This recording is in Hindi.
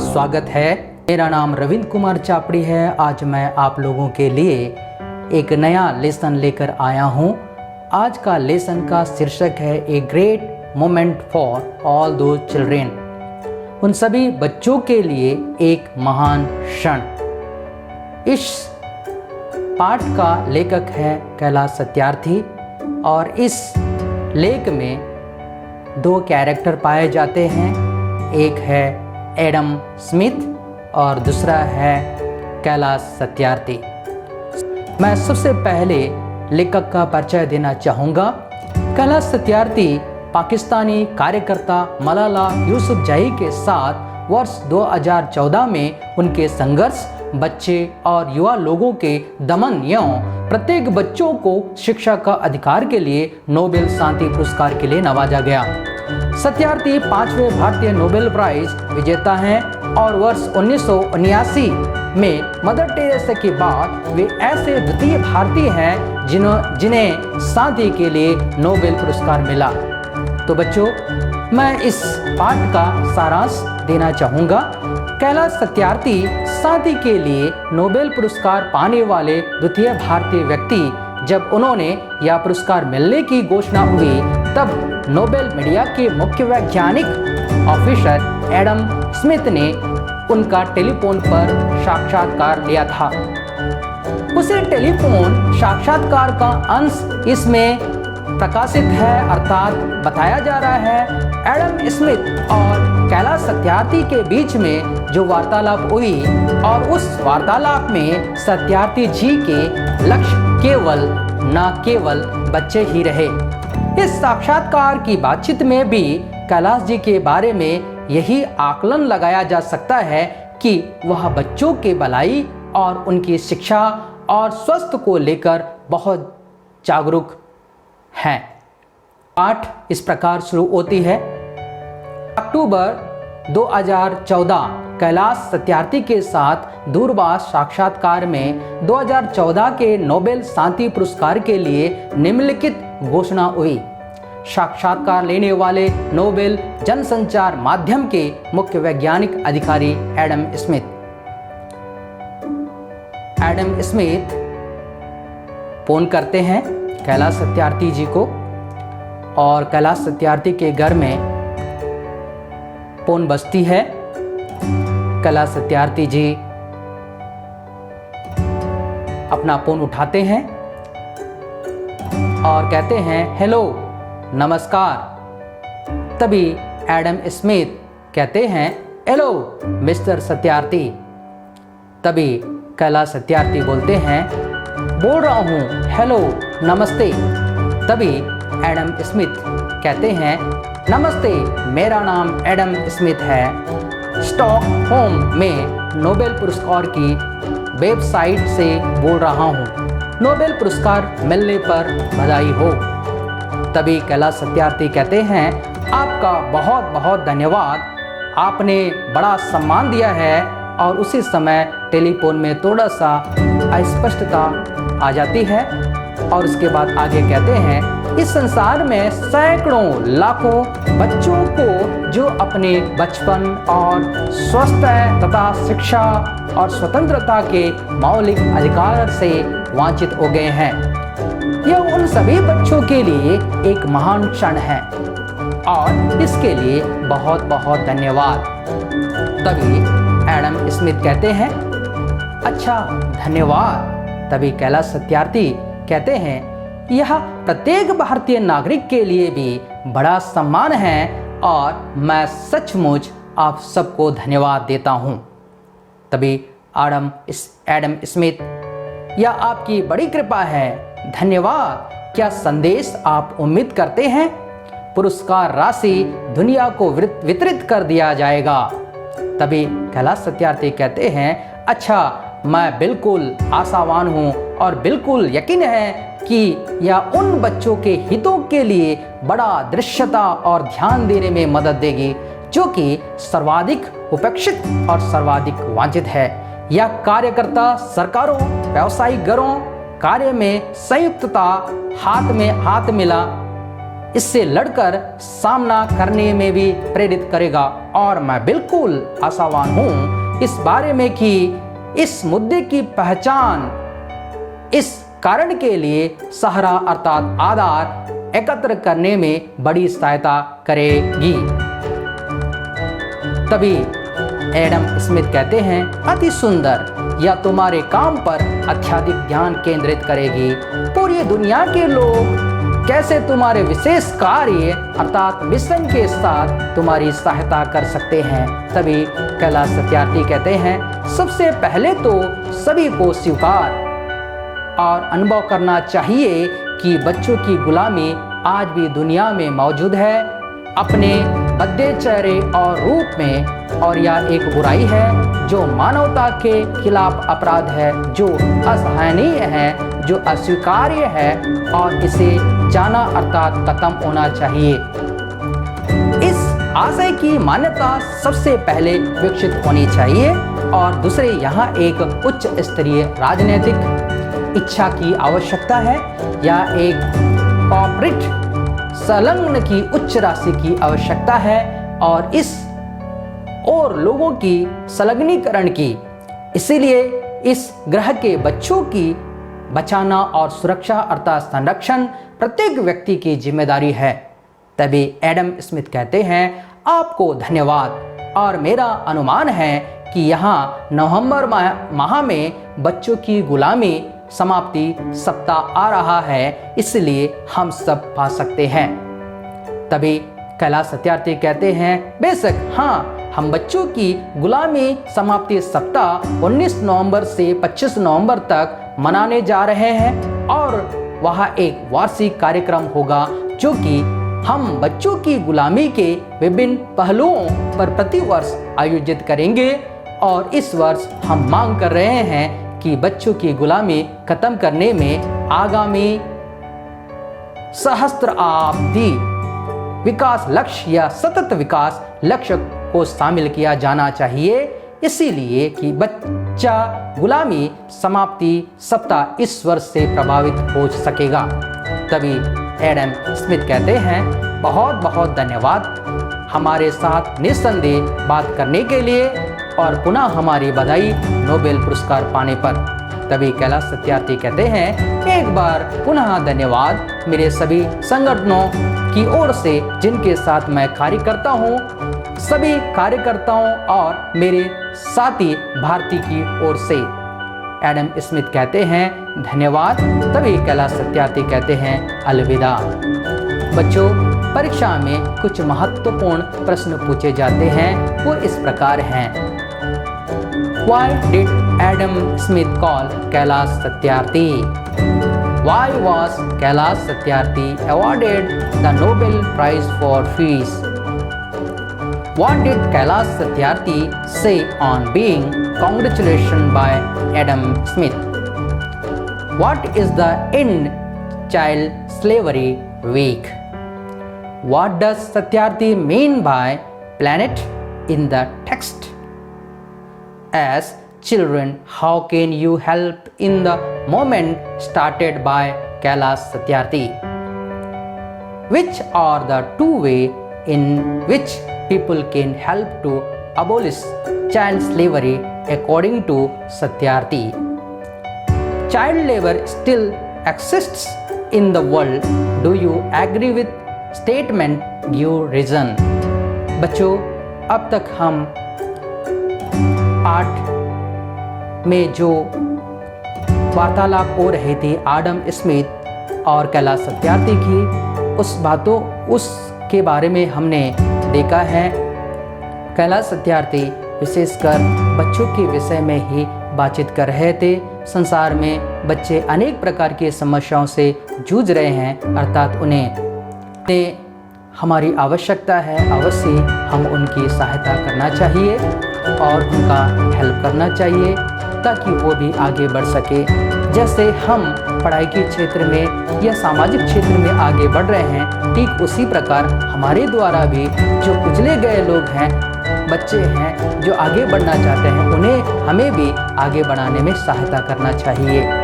स्वागत है। मेरा नाम रविंद्र कुमार चापड़ी है। आज मैं आप लोगों के लिए एक नया लेसन लेकर आया हूँ। आज का लेसन का शीर्षक है a great moment for all दो चिल्ड्रेन। उन सभी बच्चों के लिए एक महान क्षण। इस पाठ का लेखक है कैलाश सत्यार्थी और इस लेख में दो कैरेक्टर पाए जाते हैं। एक है एडम स्मिथ और दूसरा है कैलाश सत्यार्थी। मैं सबसे पहले लेखक का परिचय देना चाहूँगा। कैलाश सत्यार्थी पाकिस्तानी कार्यकर्ता मलाला यूसुफजई के साथ वर्ष 2014 में उनके संघर्ष, बच्चे और युवा लोगों के दमन एवं प्रत्येक बच्चों को शिक्षा का अधिकार के लिए नोबेल शांति पुरस्कार के लिए नवाजा गया। सत्यार्थी 5वें भारतीय नोबेल प्राइज विजेता हैं और वर्ष 1979 में मदर टेरेसा के बाद वे ऐसे द्वितीय भारतीय हैं जिन्हें शांति के लिए नोबेल पुरस्कार मिला। तो बच्चों, मैं इस पाठ का सारांश देना चाहूँगा। कैलाश सत्यार्थी शांति के लिए नोबेल पुरस्कार पाने वाले द्वितीय भारतीय व्यक्ति। जब उन्होंने यह पुरस्कार मिलने की घोषणा हुई तब नोबेल मीडिया के मुख्य वैज्ञानिक ऑफिसर एडम स्मिथ ने उनका टेलीफोन पर साक्षात्कार लिया था। उसी टेलीफोन साक्षात्कार का अंश इसमें प्रकाशित है, अर्थात बताया जा रहा है एडम स्मिथ और कैलाश सत्यार्थी के बीच में जो वार्तालाप हुई और उस वार्तालाप में सत्यार्थी जी के लक्ष्य केवल बच्चे ही रहे। इस साक्षात्कार की बातचीत में भी कैलाश जी के बारे में यही आकलन लगाया जा सकता है कि वह बच्चों के भलाई और उनकी शिक्षा और स्वास्थ्य को लेकर बहुत जागरूक हैं। पाठ इस प्रकार शुरू होती है। अक्टूबर 2014 कैलाश सत्यार्थी के साथ दूरभाष साक्षात्कार में 2014 के नोबेल शांति पुरस्कार के लिए निम्नलिखित घोषणा हुई। साक्षात्कार लेने वाले नोबेल जनसंचार माध्यम के मुख्य वैज्ञानिक अधिकारी एडम स्मिथ फोन करते हैं कैलाश सत्यार्थी जी को और कैलाश सत्यार्थी के घर में फोन बजती है। कैलाश सत्यार्थी जी अपना फोन उठाते हैं और कहते हैं हेलो, नमस्कार। तभी एडम स्मिथ कहते हैं हेलो मिस्टर सत्यार्थी। तभी कैलाश सत्यार्थी बोलते हैं बोल रहा हूँ हेलो नमस्ते। तभी एडम स्मिथ कहते हैं नमस्ते, मेरा नाम एडम स्मिथ है। स्टॉकहोम में नोबेल पुरस्कार की वेबसाइट से बोल रहा हूँ। नोबेल पुरस्कार मिलने पर बधाई हो। तभी कैलाश सत्यार्थी कहते हैं आपका बहुत बहुत धन्यवाद, आपने बड़ा सम्मान दिया है। और उसी समय टेलीफोन में थोड़ा सा अस्पष्टता आ जाती है और उसके बाद आगे कहते हैं इस संसार में सैकड़ों लाखों बच्चों को जो अपने बचपन और स्वास्थ्य तथा शिक्षा और स्वतंत्रता के मौलिक अधिकार से वंचित हो गए हैं। यह उन सभी बच्चों के लिए एक महान क्षण है और इसके लिए बहुत बहुत धन्यवाद। तभी एडम स्मिथ कहते हैं अच्छा धन्यवाद। तभी कैलाश सत्यार्थी कहते हैं यह प्रत्येक भारतीय नागरिक के लिए भी बड़ा सम्मान है और मैं सचमुच आप सबको धन्यवाद देता हूँ। तभी एडम स्मिथ यह आपकी बड़ी कृपा है, धन्यवाद। क्या संदेश आप उम्मीद करते हैं? पुरस्कार राशि दुनिया को वितरित कर दिया जाएगा। तभी कैलाश सत्यार्थी कहते हैं अच्छा, मैं बिल्कुल आशावान हूँ और बिल्कुल यकीन है कि यह उन बच्चों के हितों के लिए बड़ा दृश्यता और ध्यान देने में मदद देगी जो कि सर्वाधिक उपेक्षित और सर्वाधिक वांछित है। यह कार्यकर्ता सरकारों, व्यावसायिक घरों कार्य में संयुक्तता, हाथ में हाथ मिला इससे लड़कर सामना करने में भी प्रेरित करेगा। और मैं बिल्कुल आशावान हूँ इस बारे में कि इस मुद्दे की पहचान इस कारण के लिए सहारा अर्थात आधार एकत्र करने में बड़ी सहायता करेगी। तभी एडम स्मिथ कहते हैं, अति सुंदर, यह तुम्हारे काम पर अत्यधिक ध्यान केंद्रित करेगी। पूरी दुनिया के लोग कैसे तुम्हारे विशेष कार्य अर्थात मिशन के साथ तुम्हारी सहायता कर सकते हैं। तभी कैलाश सत्यार्थी कहते हैं, सबसे पहले तो सभी को स्वीकार और अनुभव करना चाहिए कि बच्चों की गुलामी आज भी दुनिया में मौजूद है, अपने भद्दे चेहरे और रूप में। और यह एक बुराई है जो मानवता के खिलाफ अपराध है, जो असहनीय है, जो अस्वीकार्य है और इसे जाना अर्थात खत्म होना चाहिए। इस आशय की मान्यता सबसे पहले विकसित होनी चाहिए। और दूसरे, यहाँ एक उच्च स्तरीय राजनीतिक इच्छा की आवश्यकता है या एक कॉर्पोरेट संलग्न की उच्च राशि की आवश्यकता है और इस और लोगों की संलग्नीकरण की। इसीलिए इस ग्रह के बच्चों की बचाना और सुरक्षा अर्थात संरक्षण प्रत्येक व्यक्ति की जिम्मेदारी है। तभी एडम स्मिथ कहते हैं, आपको धन्यवाद। और मेरा अनुमान है कि यहाँ नवंबर माह में बच्चों की गुलामी समाप्ति सप्ताह आ रहा है, इसलिए हम सब पा सकते हैं। तभी कैलाश सत्यार्थी कहते हैं, बेशक हाँ, हम बच्चों की गुलामी समाप्ति सप्ताह 19 नवंबर से 25 नवंबर तक मनाने जा रहे हैं और वहाँ एक वार्षिक कार्यक्रम होगा जो कि हम बच्चों की गुलामी के विभिन्न पहलुओं पर प्रतिवर्ष आयोजित करेंगे। और इस वर्ष हम मांग कर रहे हैं कि बच्चों की गुलामी खत्म करने में आगामी सहस्त्राब्दी विकास लक्ष्य या सतत विकास लक्ष्य को शामिल किया जाना चाहिए। इसीलिए कि बच्चा गुलामी समाप्ति सप्ताह इस वर्ष से प्रभावित हो सकेगा। तभी एडम स्मिथ कहते हैं, बहुत बहुत धन्यवाद हमारे साथ निस्संदेह बात करने के लिए और पुनः हमारी बधाई नोबेल पुरस्कार पाने पर। तभी कैलाश सत्यार्थी कहते हैं, एक बार पुनः धन्यवाद मेरे सभी संगठनों की ओर से जिनके साथ मैं कार्य करता हूँ, सभी कार्यकर्ताओं और मेरे साथी भारती की ओर से। एडम स्मिथ कहते हैं, धन्यवाद। तभी कैलाश सत्यार्थी कहते हैं, अलविदा। बच्चों, परीक्षा में कुछ महत्वपूर्ण प्रश्न पूछे जाते हैं, वो इस प्रकार हैं। Why did Adam Smith call Kailash Satyarthi? Why was Kailash Satyarthi awarded the Nobel Prize for Peace? What did Kailash Satyarthi say on being congratulated by Adam Smith? What is the End Child Slavery Week? What does Satyarthi mean by planet in the text? As children, how can you help in the movement started by Kailash Satyarthi? Which are the two ways in which people can help to abolish child slavery according to Satyarthi? Child labor still exists in the world. Do you agree with statement? Give reason. बच्चों, अब तक हम पाठ में जो वार्तालाप हो रही थी आडम स्मिथ और कैलाश सत्यार्थी की, उसके बारे में हमने देखा है। कैलाश सत्यार्थी विशेषकर बच्चों के विषय में ही बातचीत कर रहे थे। संसार में बच्चे अनेक प्रकार की समस्याओं से जूझ रहे हैं, अर्थात उन्हें हमारी आवश्यकता है। अवश्य हम उनकी सहायता करना चाहिए और उनका हेल्प करना चाहिए ताकि वो भी आगे बढ़ सके। जैसे हम पढ़ाई के क्षेत्र में या सामाजिक क्षेत्र में आगे बढ़ रहे हैं, ठीक उसी प्रकार हमारे द्वारा भी जो कुचले गए लोग हैं, बच्चे हैं जो आगे बढ़ना चाहते हैं, उन्हें हमें भी आगे बढ़ाने में सहायता करना चाहिए।